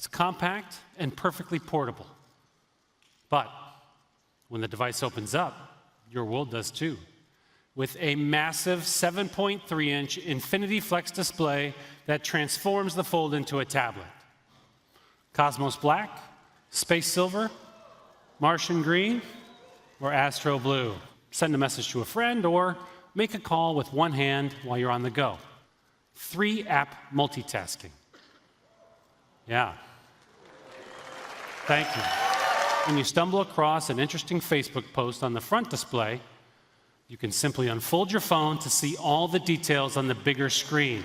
It's compact and perfectly portable. But when the device opens up, your world does too. With a massive 7.3-inch Infinity Flex display that transforms the Fold into a tablet. Cosmos Black, Space Silver, Martian Green, or Astro Blue. Send a message to a friend or make a call with one hand while you're on the go. 3-app multitasking. Yeah. Thank you. When you stumble across an interesting Facebook post on the front display, you can simply unfold your phone to see all the details on the bigger screen.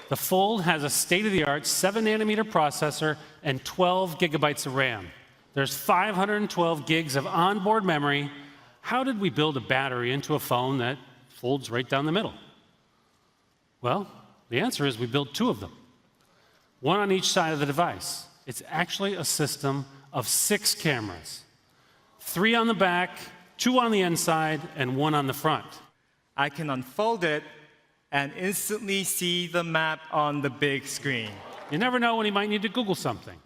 The Fold has a state-of-the-art 7-nanometer processor and 12 gigabytes of RAM. There's 512 gigs of onboard memory. How did we build a battery into a phone that folds right down the middle? Well, the answer is we built 2 of them, one on each side of the device. It's actually a system of 6 cameras, 3 on the back, 2 on the inside, and 1 on the front. I can unfold it and instantly see the map on the big screen. You never know when you might need to Google something.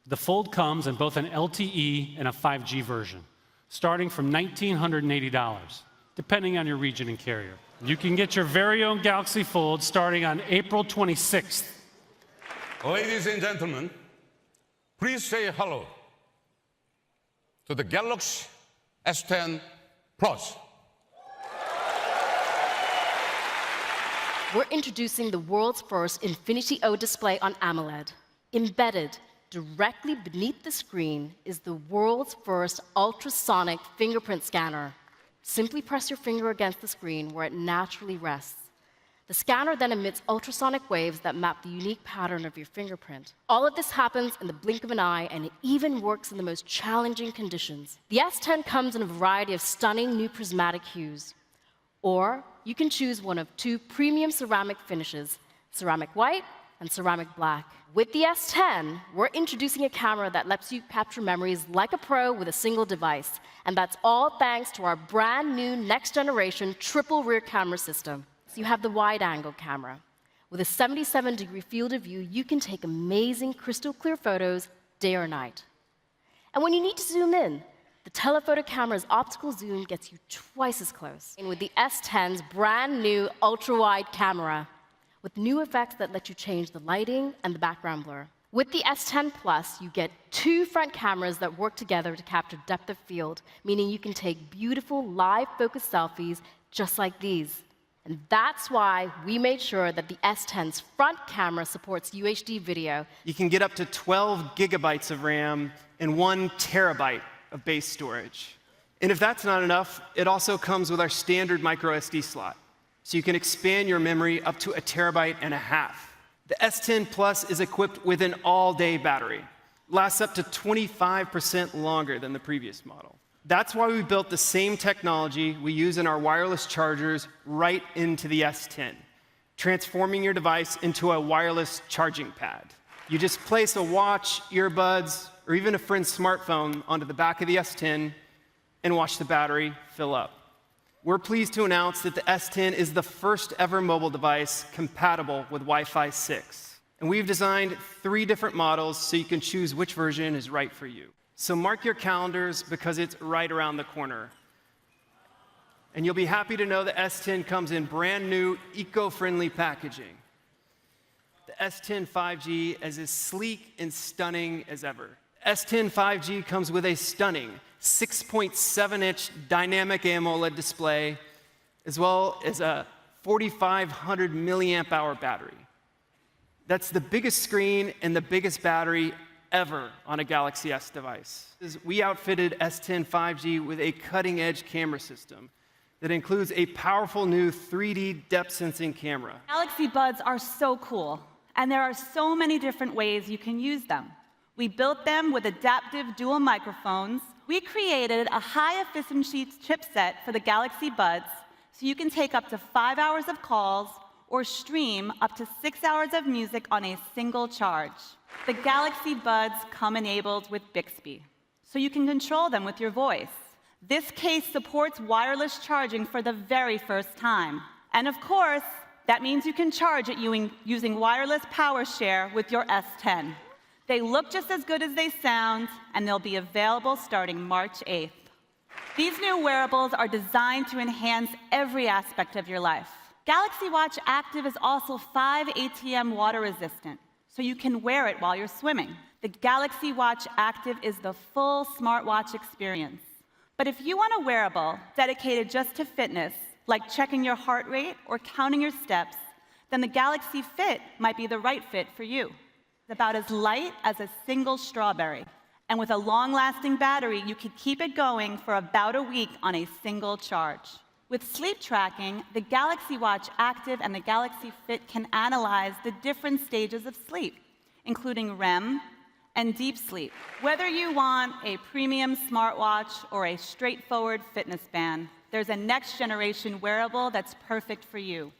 The Fold comes in both an LTE and a 5G version, starting from $1,980, depending on your region and carrier. You can get your very own Galaxy Fold starting on April 26th. Ladies and gentlemen, please say hello to the Galaxy S10 Plus. We're introducing the world's first Infinity O display on AMOLED. Embedded directly beneath the screen is the world's first ultrasonic fingerprint scanner. Simply press your finger against the screen where it naturally rests. The scanner then emits ultrasonic waves that map the unique pattern of your fingerprint. All of this happens in the blink of an eye, and it even works in the most challenging conditions. The S10 comes in a variety of stunning new prismatic hues. Or you can choose one of 2 premium ceramic finishes, ceramic white and ceramic black. With the S10, we're introducing a camera that lets you capture memories like a pro with a single device. And that's all thanks to our brand new next-generation triple rear camera system. So you have the wide-angle camera. With a 77-degree field of view, you can take amazing crystal clear photos day or night. And when you need to zoom in, the telephoto camera's optical zoom gets you twice as close. And with the S10's brand new ultra-wide camera, with new effects that let you change the lighting and the background blur. With the S10 Plus, you get 2 front cameras that work together to capture depth of field, meaning you can take beautiful live focus selfies just like these. And that's why we made sure that the S10's front camera supports UHD video. You can get up to 12 gigabytes of RAM and 1 terabyte of base storage. And if that's not enough, it also comes with our standard micro SD slot. So you can expand your memory up to 1.5 terabytes. The S10 Plus is equipped with an all-day battery. Lasts up to 25% longer than the previous model. That's why we built the same technology we use in our wireless chargers right into the S10, transforming your device into a wireless charging pad. You just place a watch, earbuds, or even a friend's smartphone onto the back of the S10 and watch the battery fill up. We're pleased to announce that the S10 is the first ever mobile device compatible with Wi-Fi 6. And we've designed 3 different models so you can choose which version is right for you. So mark your calendars because it's right around the corner. And you'll be happy to know the S10 comes in brand new, eco-friendly packaging. The S10 5G is as sleek and stunning as ever. S10 5G comes with a stunning 6.7-inch dynamic AMOLED display, as well as a 4,500 milliamp hour battery. That's the biggest screen and the biggest battery ever on a Galaxy S device. We outfitted S10 5G with a cutting-edge camera system that includes a powerful new 3D depth sensing camera. Galaxy Buds are so cool, and there are so many different ways you can use them. We built them with adaptive dual microphones. We created a high-efficiency chipset for the Galaxy Buds, so you can take up to 5 hours of calls or stream up to 6 hours of music on a single charge. The Galaxy Buds come enabled with Bixby, so you can control them with your voice. This case supports wireless charging for the very first time. And of course, that means you can charge it using wireless power share with your S10. They look just as good as they sound, and they'll be available starting March 8th. These new wearables are designed to enhance every aspect of your life. Galaxy Watch Active is also 5 ATM water resistant, so you can wear it while you're swimming. The Galaxy Watch Active is the full smartwatch experience. But if you want a wearable dedicated just to fitness, like checking your heart rate or counting your steps, then the Galaxy Fit might be the right fit for you. It's about as light as a single strawberry. And with a long-lasting battery, you can keep it going for about a week on a single charge. With sleep tracking, the Galaxy Watch Active and the Galaxy Fit can analyze the different stages of sleep, including REM and deep sleep. Whether you want a premium smartwatch or a straightforward fitness band, there's a next-generation wearable that's perfect for you.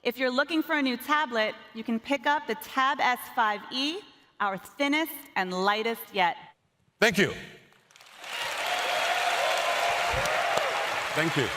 If you're looking for a new tablet, you can pick up the Tab S10E, our thinnest and lightest yet. Thank you. Thank you.